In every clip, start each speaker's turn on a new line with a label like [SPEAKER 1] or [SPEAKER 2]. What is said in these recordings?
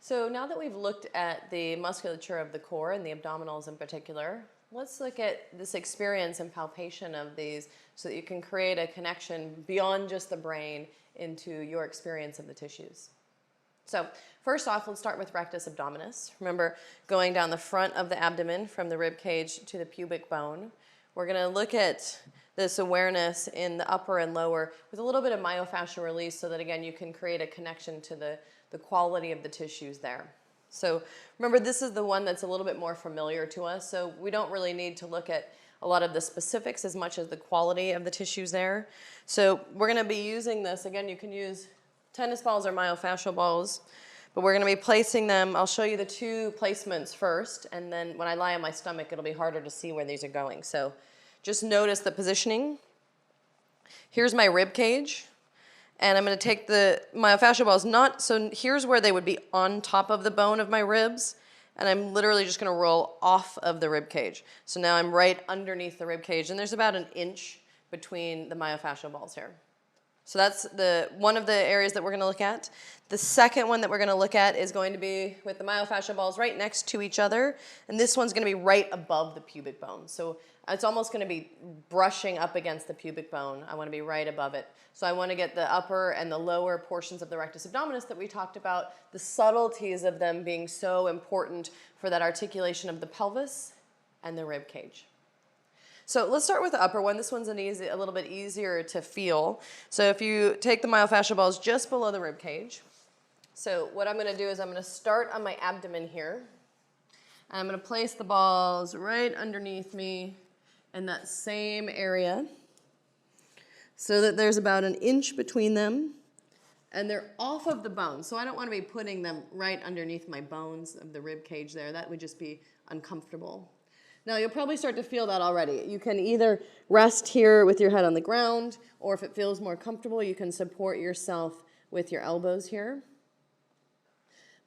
[SPEAKER 1] So now that we've looked at the musculature of the core and the abdominals in particular, let's look at this experience and palpation of these so that you can create a connection beyond just the brain into your experience of the tissues. So first off, let's start with rectus abdominis. Remember, going down the front of the abdomen from the rib cage to the pubic bone. We're going to look at this awareness in the upper and lower with a little bit of myofascial release so that, again, you can create a connection to the quality of the tissues there. So remember, this is the one that's a little bit more familiar to us, so we don't really need to look at a lot of the specifics as much as the quality of the tissues there. So we're going to be using this. Again, you can use tennis balls or myofascial balls, but we're going to be placing them. I'll show you the two placements first, and then when I lie on my stomach, it'll be harder to see where these are going. So just notice the positioning. Here's my rib cage. And I'm going to take the myofascial balls, so here's where they would be on top of the bone of my ribs, and I'm literally just going to roll off of the rib cage. So now I'm right underneath the rib cage, and there's about an inch between the myofascial balls here. So that's one of the areas that we're going to look at. The second one that we're going to look at is going to be with the myofascial balls right next to each other, and this one's going to be right above the pubic bone. So it's almost going to be brushing up against the pubic bone. I want to be right above it. So I want to get the upper and the lower portions of the rectus abdominis that we talked about, the subtleties of them being so important for that articulation of the pelvis and the rib cage. So let's start with the upper one. This one's a little bit easier to feel. So if you take the myofascial balls just below the rib cage, so what I'm going to do is I'm going to start on my abdomen here. And I'm going to place the balls right underneath me in that same area so that there's about an inch between them, and they're off of the bone. So I don't want to be putting them right underneath my bones of the rib cage there. That would just be uncomfortable. Now you'll probably start to feel that already. You can either rest here with your head on the ground, or if it feels more comfortable, you can support yourself with your elbows here.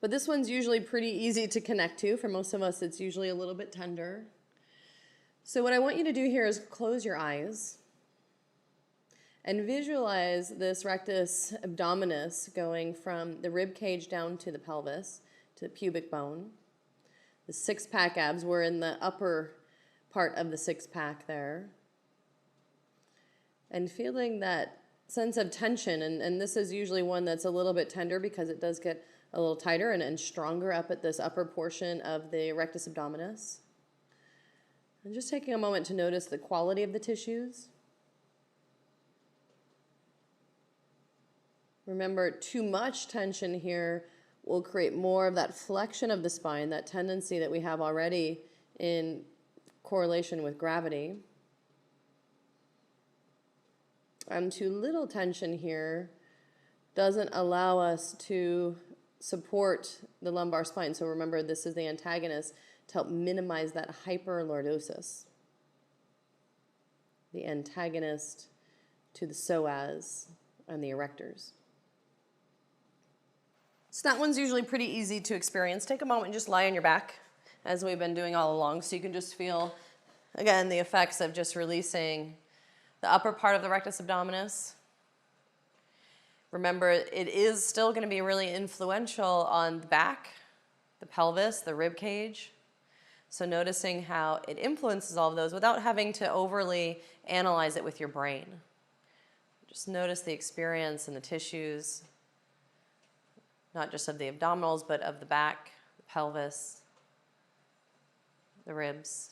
[SPEAKER 1] But this one's usually pretty easy to connect to. For most of us, it's usually a little bit tender. So what I want you to do here is close your eyes and visualize this rectus abdominis going from the rib cage down to the pelvis, to the pubic bone. The six-pack abs, we're in the upper part of the six-pack there. And feeling that sense of tension, and this is usually one that's a little bit tender because it does get a little tighter and stronger up at this upper portion of the rectus abdominis. And just taking a moment to notice the quality of the tissues. Remember, too much tension here will create more of that flexion of the spine, that tendency that we have already in correlation with gravity. And too little tension here doesn't allow us to support the lumbar spine. So remember, this is the antagonist to help minimize that hyperlordosis. The antagonist to the psoas and the erectors. So that one's usually pretty easy to experience. Take a moment and just lie on your back, as we've been doing all along, so you can just feel, again, the effects of just releasing the upper part of the rectus abdominis. Remember, it is still going to be really influential on the back, the pelvis, the rib cage. So noticing how it influences all of those without having to overly analyze it with your brain. Just notice the experience and the tissues, not just of the abdominals, but of the back, the pelvis, the ribs.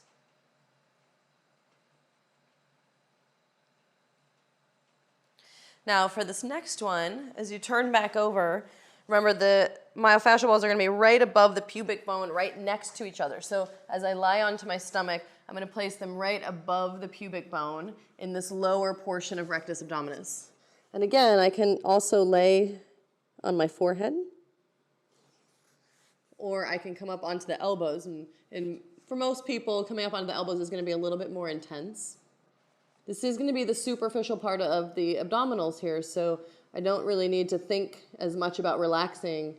[SPEAKER 1] Now for this next one, as you turn back over, remember the myofascial balls are going to be right above the pubic bone, right next to each other. So as I lie onto my stomach, I'm going to place them right above the pubic bone in this lower portion of rectus abdominis. And again, I can also lay on my forehead, or I can come up onto the elbows. And for most people, coming up onto the elbows is going to be a little bit more intense. This is going to be the superficial part of the abdominals here, so I don't really need to think as much about relaxing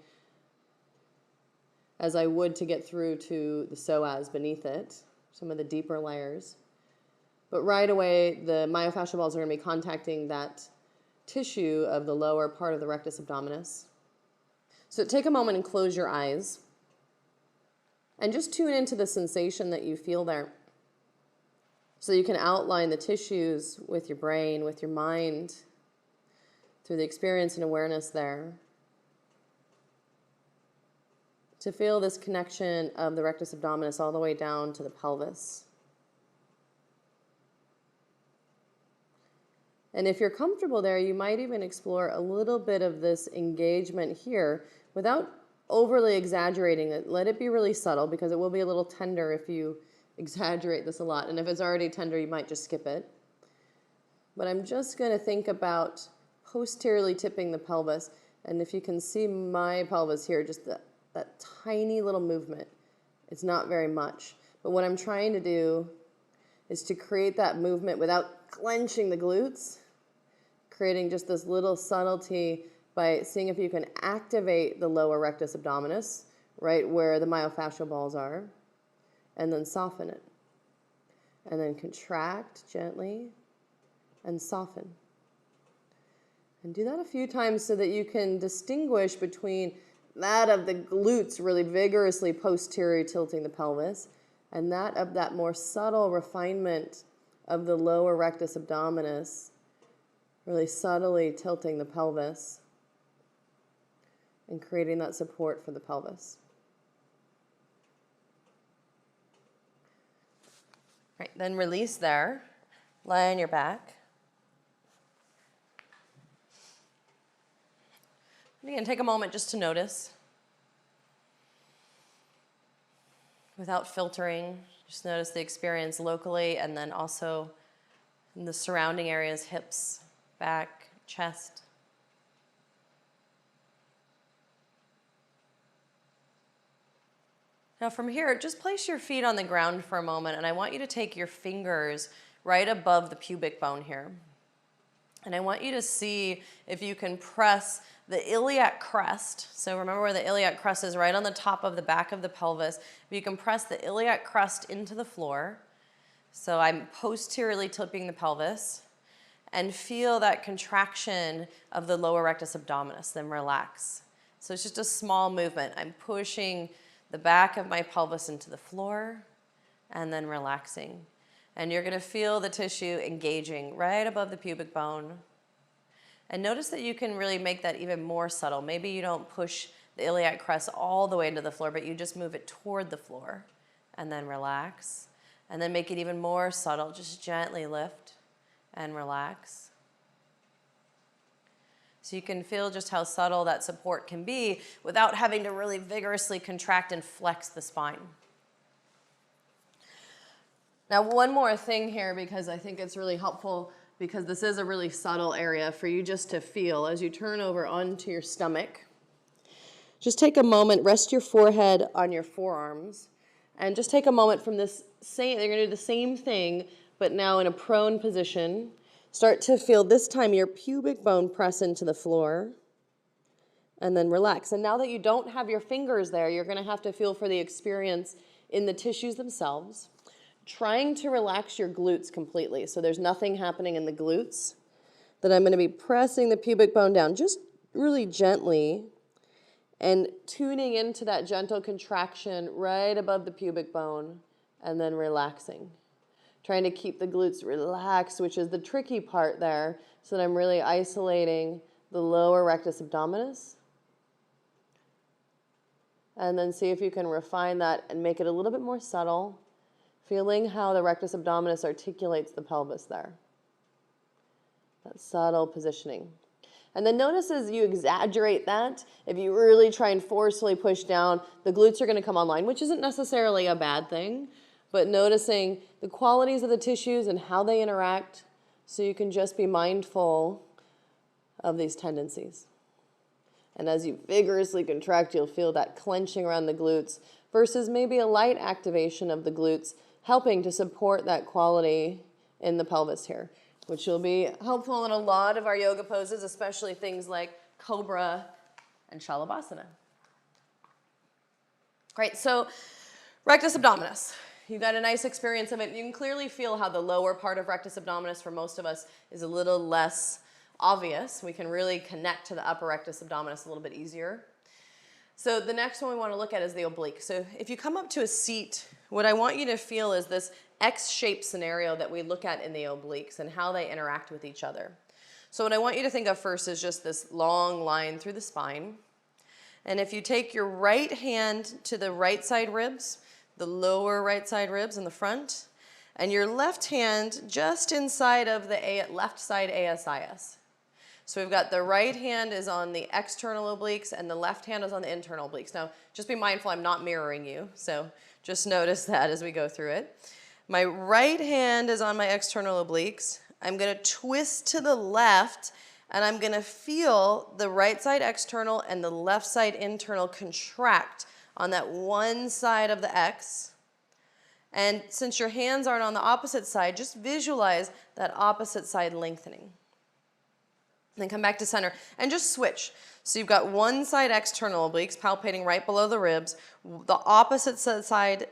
[SPEAKER 1] as I would to get through to the psoas beneath it, some of the deeper layers. But right away, the myofascial balls are going to be contacting that tissue of the lower part of the rectus abdominis. So take a moment and close your eyes. And just tune into the sensation that you feel there. So you can outline the tissues with your brain, with your mind, through the experience and awareness there. To feel this connection of the rectus abdominis all the way down to the pelvis. And if you're comfortable there, you might even explore a little bit of this engagement here without overly exaggerating it. Let it be really subtle, because it will be a little tender if you exaggerate this a lot. And if it's already tender, you might just skip it. But I'm just going to think about posteriorly tipping the pelvis. And if you can see my pelvis here, just that tiny little movement. It's not very much. But what I'm trying to do is to create that movement without clenching the glutes, creating just this little subtlety by seeing if you can activate the lower rectus abdominis, right where the myofascial balls are, and then soften it. And then contract gently and soften. And do that a few times so that you can distinguish between that of the glutes really vigorously posterior tilting the pelvis, and that of that more subtle refinement of the lower rectus abdominis, really subtly tilting the pelvis and creating that support for the pelvis. Right, then release there. Lie on your back. And again, take a moment just to notice. Without filtering, just notice the experience locally and then also in the surrounding areas, hips, back, chest. Now from here, just place your feet on the ground for a moment, and I want you to take your fingers right above the pubic bone here. And I want you to see if you can press the iliac crest. So remember where the iliac crest is, right on the top of the back of the pelvis. If you can press the iliac crest into the floor. So I'm posteriorly tipping the pelvis. And feel that contraction of the lower rectus abdominis, then relax. So it's just a small movement. I'm pushing the back of my pelvis into the floor and then relaxing. And you're going to feel the tissue engaging right above the pubic bone. And notice that you can really make that even more subtle. Maybe you don't push the iliac crest all the way into the floor, but you just move it toward the floor and then relax. And then make it even more subtle. Just gently lift and relax. So you can feel just how subtle that support can be without having to really vigorously contract and flex the spine. Now, one more thing here, because I think it's really helpful, because this is a really subtle area for you just to feel as you turn over onto your stomach. Just take a moment, rest your forehead on your forearms, and just take a moment from this same, you're going to do the same thing, but now in a prone position. Start to feel this time your pubic bone press into the floor, and then relax. And now that you don't have your fingers there, you're going to have to feel for the experience in the tissues themselves. Trying to relax your glutes completely. So there's nothing happening in the glutes. Then I'm going to be pressing the pubic bone down just really gently and tuning into that gentle contraction right above the pubic bone and then relaxing. Trying to keep the glutes relaxed, which is the tricky part there, so that I'm really isolating the lower rectus abdominis. And then see if you can refine that and make it a little bit more subtle. Feeling how the rectus abdominis articulates the pelvis there. That subtle positioning. And then notice as you exaggerate that, if you really try and forcefully push down, the glutes are going to come online, which isn't necessarily a bad thing, but noticing the qualities of the tissues and how they interact so you can just be mindful of these tendencies. And as you vigorously contract, you'll feel that clenching around the glutes versus maybe a light activation of the glutes, helping to support that quality in the pelvis here, which will be helpful in a lot of our yoga poses, especially things like Cobra and Shalabhasana. Great, so rectus abdominis. You got a nice experience of it. You can clearly feel how the lower part of rectus abdominis for most of us is a little less obvious. We can really connect to the upper rectus abdominis a little bit easier. So the next one we want to look at is the oblique. So if you come up to a seat, what I want you to feel is this X-shaped scenario that we look at in the obliques and how they interact with each other. So what I want you to think of first is just this long line through the spine. And if you take your right hand to the right side ribs, the lower right side ribs in the front, and your left hand just inside of the left side ASIS. So we've got the right hand is on the external obliques and the left hand is on the internal obliques. Now, just be mindful I'm not mirroring you, so just notice that as we go through it. My right hand is on my external obliques. I'm going to twist to the left, and I'm going to feel the right side external and the left side internal contract on that one side of the X. And since your hands aren't on the opposite side, just visualize that opposite side lengthening. Then come back to center and just switch. So you've got one side external obliques palpating right below the ribs, the opposite side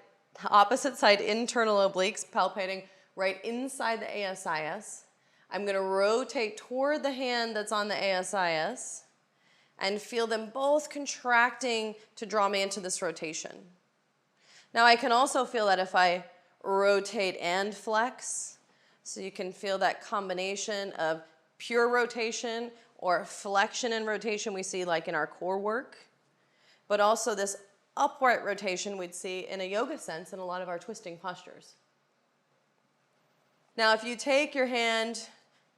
[SPEAKER 1] internal obliques palpating right inside the ASIS. I'm going to rotate toward the hand that's on the ASIS and feel them both contracting to draw me into this rotation. Now I can also feel that if I rotate and flex, so you can feel that combination of pure rotation or flexion and rotation we see like in our core work, but also this upright rotation we'd see in a yoga sense in a lot of our twisting postures. Now if you take your hand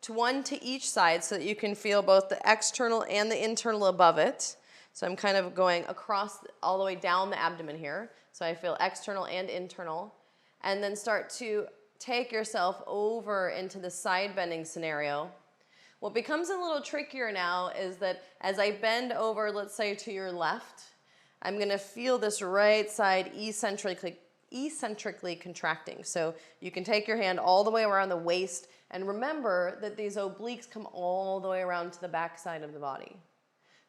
[SPEAKER 1] to one to each side so that you can feel both the external and the internal above it, so I'm kind of going across all the way down the abdomen here, so I feel external and internal, and then start to take yourself over into the side bending scenario. What becomes a little trickier now is that as I bend over, let's say to your left, I'm going to feel this right side eccentrically contracting. So you can take your hand all the way around the waist, and remember that these obliques come all the way around to the back side of the body.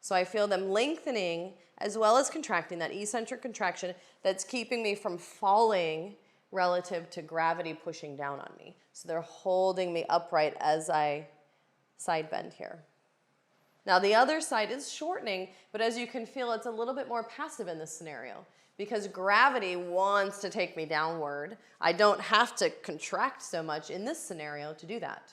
[SPEAKER 1] So I feel them lengthening as well as contracting, that eccentric contraction that's keeping me from falling relative to gravity pushing down on me. So they're holding me upright as I side bend here. Now the other side is shortening, but as you can feel, it's a little bit more passive in this scenario because gravity wants to take me downward. I don't have to contract so much in this scenario to do that.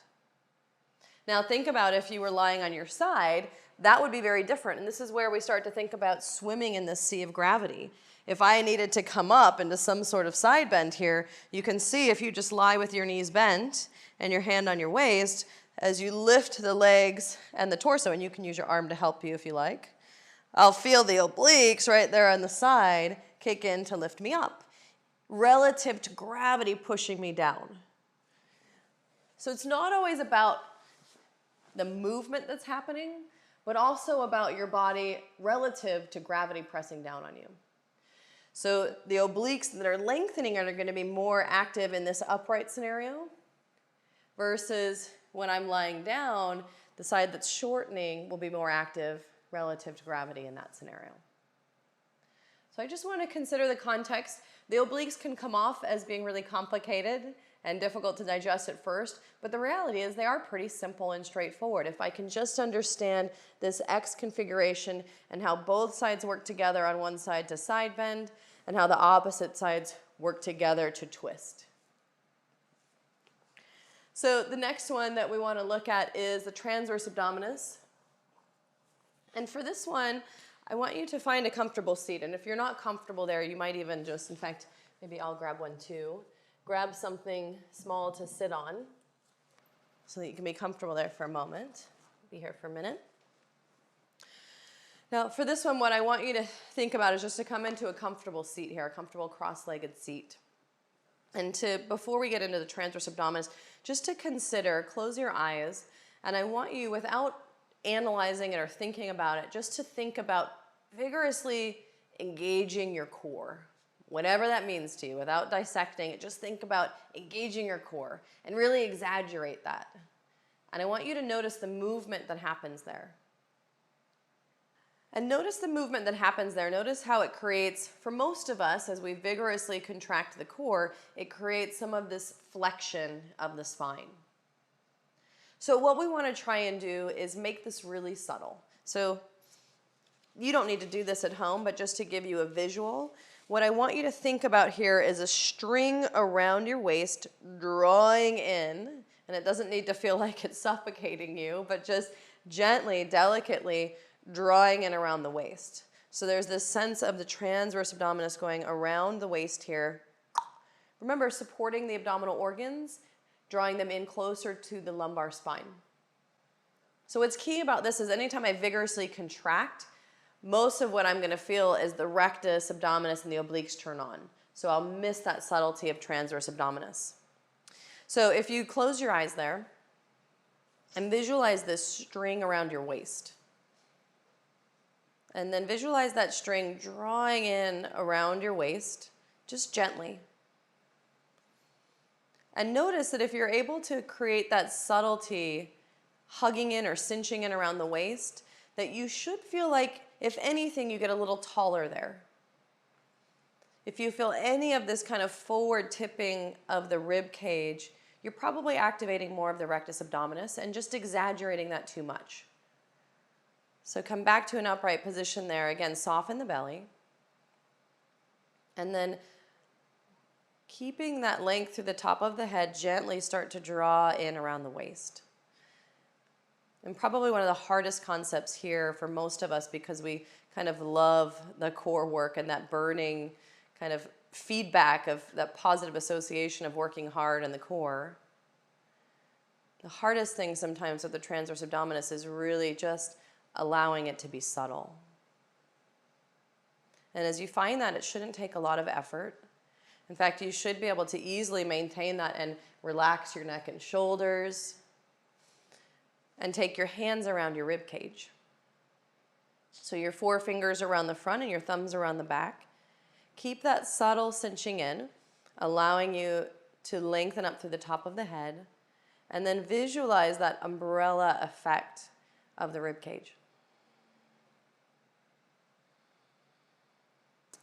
[SPEAKER 1] Now think about if you were lying on your side, that would be very different. And this is where we start to think about swimming in this sea of gravity. If I needed to come up into some sort of side bend here, you can see if you just lie with your knees bent and your hand on your waist, as you lift the legs and the torso, and you can use your arm to help you if you like, I'll feel the obliques right there on the side kick in to lift me up, relative to gravity pushing me down. So it's not always about the movement that's happening, but also about your body relative to gravity pressing down on you. So the obliques that are lengthening are going to be more active in this upright scenario versus when I'm lying down, the side that's shortening will be more active relative to gravity in that scenario. So I just want to consider the context. The obliques can come off as being really complicated and difficult to digest at first, but the reality is they are pretty simple and straightforward. If I can just understand this X configuration and how both sides work together on one side to side bend and how the opposite sides work together to twist. So the next one that we want to look at is the transverse abdominis. And for this one, I want you to find a comfortable seat. And if you're not comfortable there, you might even just, in fact, maybe I'll grab one too. Grab something small to sit on so that you can be comfortable there for a moment. Be here for a minute. Now, for this one, what I want you to think about is just to come into a comfortable seat here, a comfortable cross-legged seat. And before we get into the transverse abdominis, just to consider, close your eyes, and I want you, without analyzing it or thinking about it, just to think about vigorously engaging your core, whatever that means to you, without dissecting it. Just think about engaging your core and really exaggerate that. And I want you to notice the movement that happens there. And notice the movement that happens there. Notice how it creates, for most of us, as we vigorously contract the core, it creates some of this flexion of the spine. So what we want to try and do is make this really subtle. So you don't need to do this at home, but just to give you a visual, what I want you to think about here is a string around your waist, drawing in, and it doesn't need to feel like it's suffocating you, but just gently, delicately drawing in around the waist. So there's this sense of the transverse abdominis going around the waist here. Remember, supporting the abdominal organs, drawing them in closer to the lumbar spine. So what's key about this is anytime I vigorously contract, most of what I'm going to feel is the rectus abdominis and the obliques turn on. So I'll miss that subtlety of transverse abdominis. So if you close your eyes there and visualize this string around your waist, and then visualize that string drawing in around your waist, just gently. And notice that if you're able to create that subtlety, hugging in or cinching in around the waist, that you should feel like, if anything, you get a little taller there. If you feel any of this kind of forward tipping of the rib cage, you're probably activating more of the rectus abdominis and just exaggerating that too much. So come back to an upright position there. Again, soften the belly. And then keeping that length through the top of the head, gently start to draw in around the waist. And probably one of the hardest concepts here for most of us, because we kind of love the core work and that burning kind of feedback of that positive association of working hard in the core. The hardest thing sometimes with the transverse abdominis is really just allowing it to be subtle. And as you find that, it shouldn't take a lot of effort. In fact, you should be able to easily maintain that and relax your neck and shoulders and take your hands around your rib cage. So your forefingers around the front and your thumbs around the back. Keep that subtle cinching in, allowing you to lengthen up through the top of the head, and then visualize that umbrella effect of the rib cage.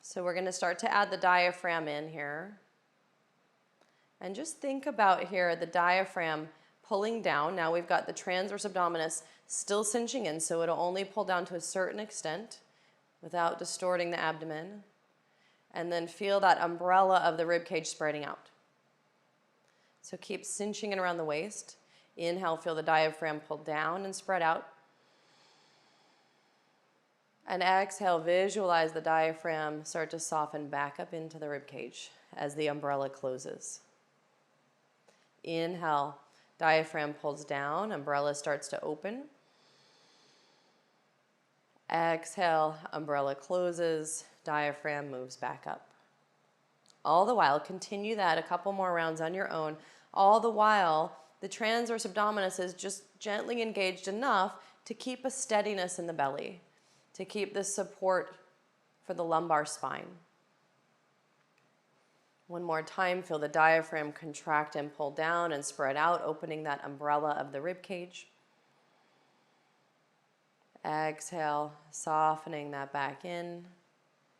[SPEAKER 1] So we're going to start to add the diaphragm in here. And just think about here the diaphragm pulling down. Now we've got the transverse abdominis still cinching in, so it'll only pull down to a certain extent without distorting the abdomen. And then feel that umbrella of the rib cage spreading out. So keep cinching in around the waist. Inhale, feel the diaphragm pull down and spread out. And exhale, visualize the diaphragm start to soften back up into the rib cage as the umbrella closes. Inhale, diaphragm pulls down, umbrella starts to open. Exhale, umbrella closes, diaphragm moves back up. All the while, continue that a couple more rounds on your own. All the while, the transverse abdominis is just gently engaged enough to keep a steadiness in the belly, to keep the support for the lumbar spine. One more time, feel the diaphragm contract and pull down and spread out, opening that umbrella of the rib cage. Exhale, softening that back in.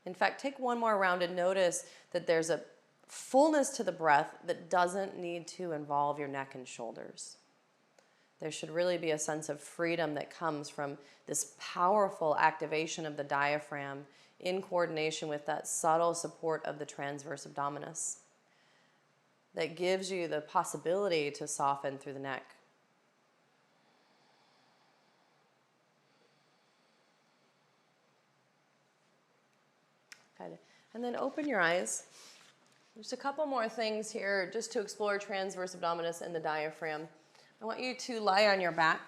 [SPEAKER 1] In fact, take one more round and notice that there's a fullness to the breath that doesn't need to involve your neck and shoulders. There should really be a sense of freedom that comes from this powerful activation of the diaphragm in coordination with that subtle support of the transverse abdominis that gives you the possibility to soften through the neck. Good. And then open your eyes. There's a couple more things here just to explore transverse abdominis and the diaphragm. I want you to lie on your back.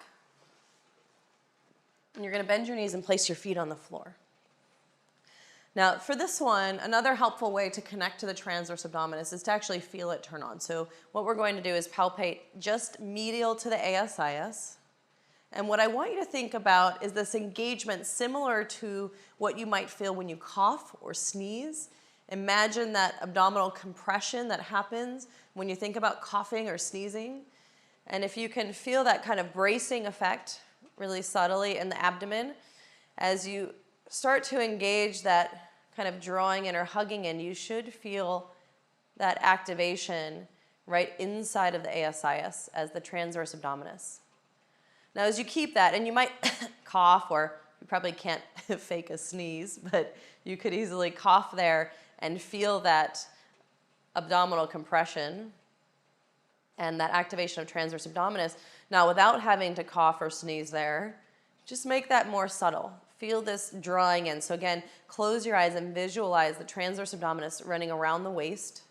[SPEAKER 1] And you're going to bend your knees and place your feet on the floor. Now, for this one, another helpful way to connect to the transverse abdominis is to actually feel it turn on. So what we're going to do is palpate just medial to the ASIS. And what I want you to think about is this engagement similar to what you might feel when you cough or sneeze. Imagine that abdominal compression that happens when you think about coughing or sneezing. And if you can feel that kind of bracing effect really subtly in the abdomen, as you start to engage that kind of drawing in or hugging in, you should feel that activation right inside of the ASIS as the transverse abdominis. Now, as you keep that, and you might cough or you probably can't fake a sneeze, but you could easily cough there and feel that abdominal compression and that activation of transverse abdominis. Now, without having to cough or sneeze there, just make that more subtle. Feel this drawing in. So again, close your eyes and visualize the transverse abdominis running around the waist.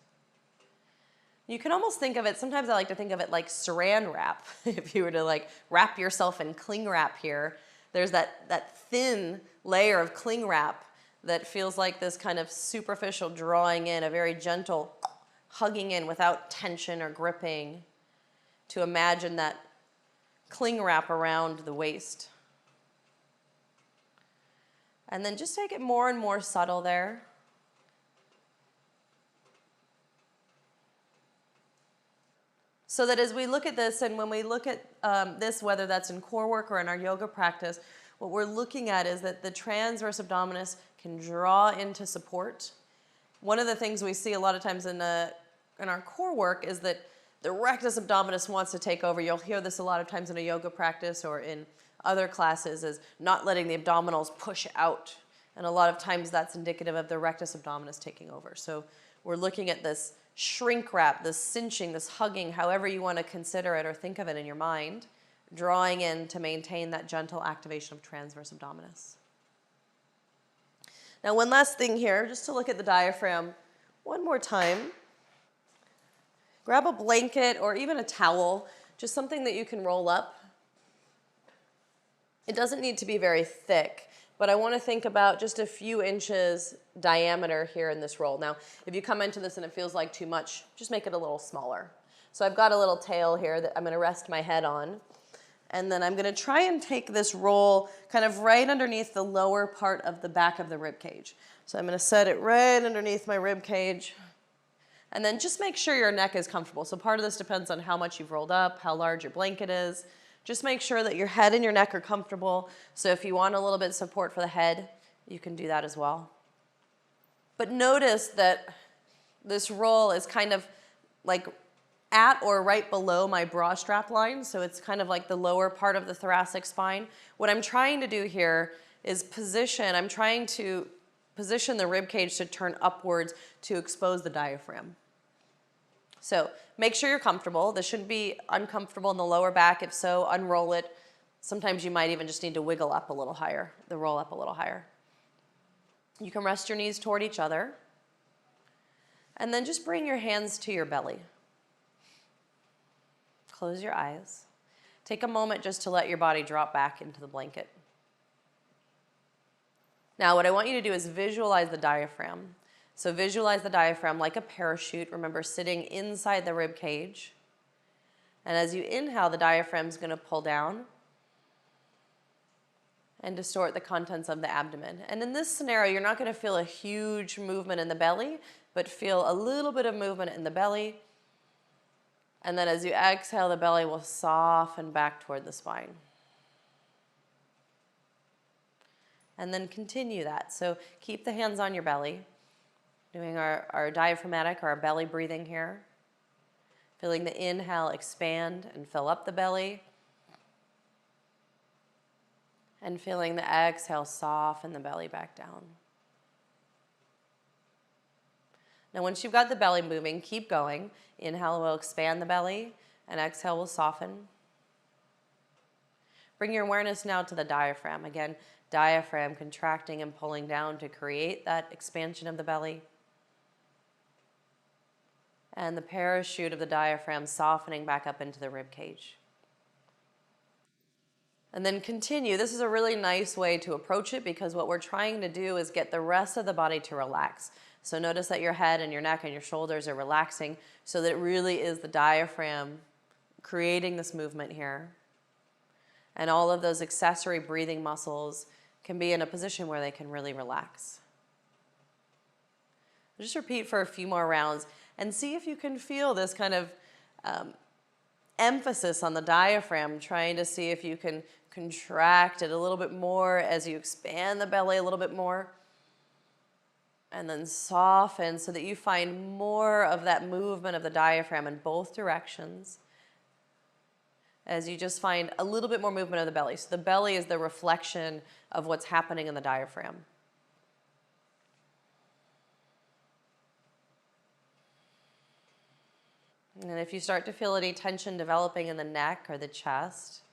[SPEAKER 1] You can almost think of it, sometimes I like to think of it like saran wrap. If you were to like wrap yourself in cling wrap here, there's that thin layer of cling wrap that feels like this kind of superficial drawing in, a very gentle hugging in without tension or gripping, to imagine that cling wrap around the waist. And then just take it more and more subtle there. So that as we look at this, and when we look at this, whether that's in core work or in our yoga practice, what we're looking at is that the transverse abdominis can draw into support. One of the things we see a lot of times in our core work is that the rectus abdominis wants to take over. You'll hear this a lot of times in a yoga practice or in other classes, is not letting the abdominals push out. And a lot of times that's indicative of the rectus abdominis taking over. So we're looking at this shrink wrap, this cinching, this hugging, however you want to consider it or think of it in your mind, drawing in to maintain that gentle activation of transverse abdominis. Now, one last thing here, just to look at the diaphragm one more time. Grab a blanket or even a towel, just something that you can roll up. It doesn't need to be very thick, but I want to think about just a few inches diameter here in this roll. Now, if you come into this and it feels like too much, just make it a little smaller. So I've got a little tail here that I'm going to rest my head on. And then I'm going to try and take this roll kind of right underneath the lower part of the back of the rib cage. So I'm going to set it right underneath my rib cage. And then just make sure your neck is comfortable. So part of this depends on how much you've rolled up, how large your blanket is. Just make sure that your head and your neck are comfortable. So if you want a little bit of support for the head, you can do that as well. But notice that this roll is kind of like at or right below my bra strap line. So it's kind of like the lower part of the thoracic spine. What I'm trying to do here is I'm trying to position the rib cage to turn upwards to expose the diaphragm. So make sure you're comfortable. This shouldn't be uncomfortable in the lower back. If so, unroll it. Sometimes you might even just need to wiggle up a little higher, the roll up a little higher. You can rest your knees toward each other. And then just bring your hands to your belly. Close your eyes. Take a moment just to let your body drop back into the blanket. Now, what I want you to do is visualize the diaphragm. So visualize the diaphragm like a parachute. Remember, sitting inside the rib cage. And as you inhale, the diaphragm is going to pull down and distort the contents of the abdomen. And in this scenario, you're not going to feel a huge movement in the belly, but feel a little bit of movement in the belly. And then as you exhale, the belly will soften back toward the spine. And then continue that. So keep the hands on your belly, doing our diaphragmatic or our belly breathing here. Feeling the inhale expand and fill up the belly. And feeling the exhale soften the belly back down. Now, once you've got the belly moving, keep going. Inhale will expand the belly, and exhale will soften. Bring your awareness now to the diaphragm. Again, diaphragm contracting and pulling down to create that expansion of the belly. And the parachute of the diaphragm softening back up into the rib cage. And then continue. This is a really nice way to approach it because what we're trying to do is get the rest of the body to relax. So notice that your head and your neck and your shoulders are relaxing so that it really is the diaphragm creating this movement here. And all of those accessory breathing muscles can be in a position where they can really relax. Just repeat for a few more rounds and see if you can feel this kind of emphasis on the diaphragm, trying to see if you can contract it a little bit more as you expand the belly a little bit more. And then soften so that you find more of that movement of the diaphragm in both directions. as you just find a little bit more movement of the belly. So the belly is the reflection of what's happening in the diaphragm. And if you start to feel any tension developing in the neck or the chest,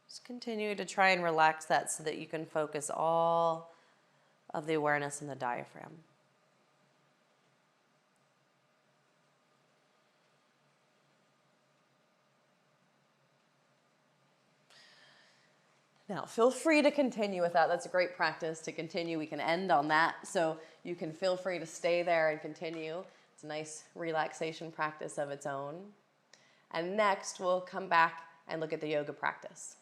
[SPEAKER 1] just continue to try and relax that so that you can focus all of the awareness in the diaphragm. Now, feel free to continue with that. That's a great practice to continue. We can end on that. So you can feel free to stay there and continue. It's a nice relaxation practice of its own. And next, we'll come back and look at the yoga practice.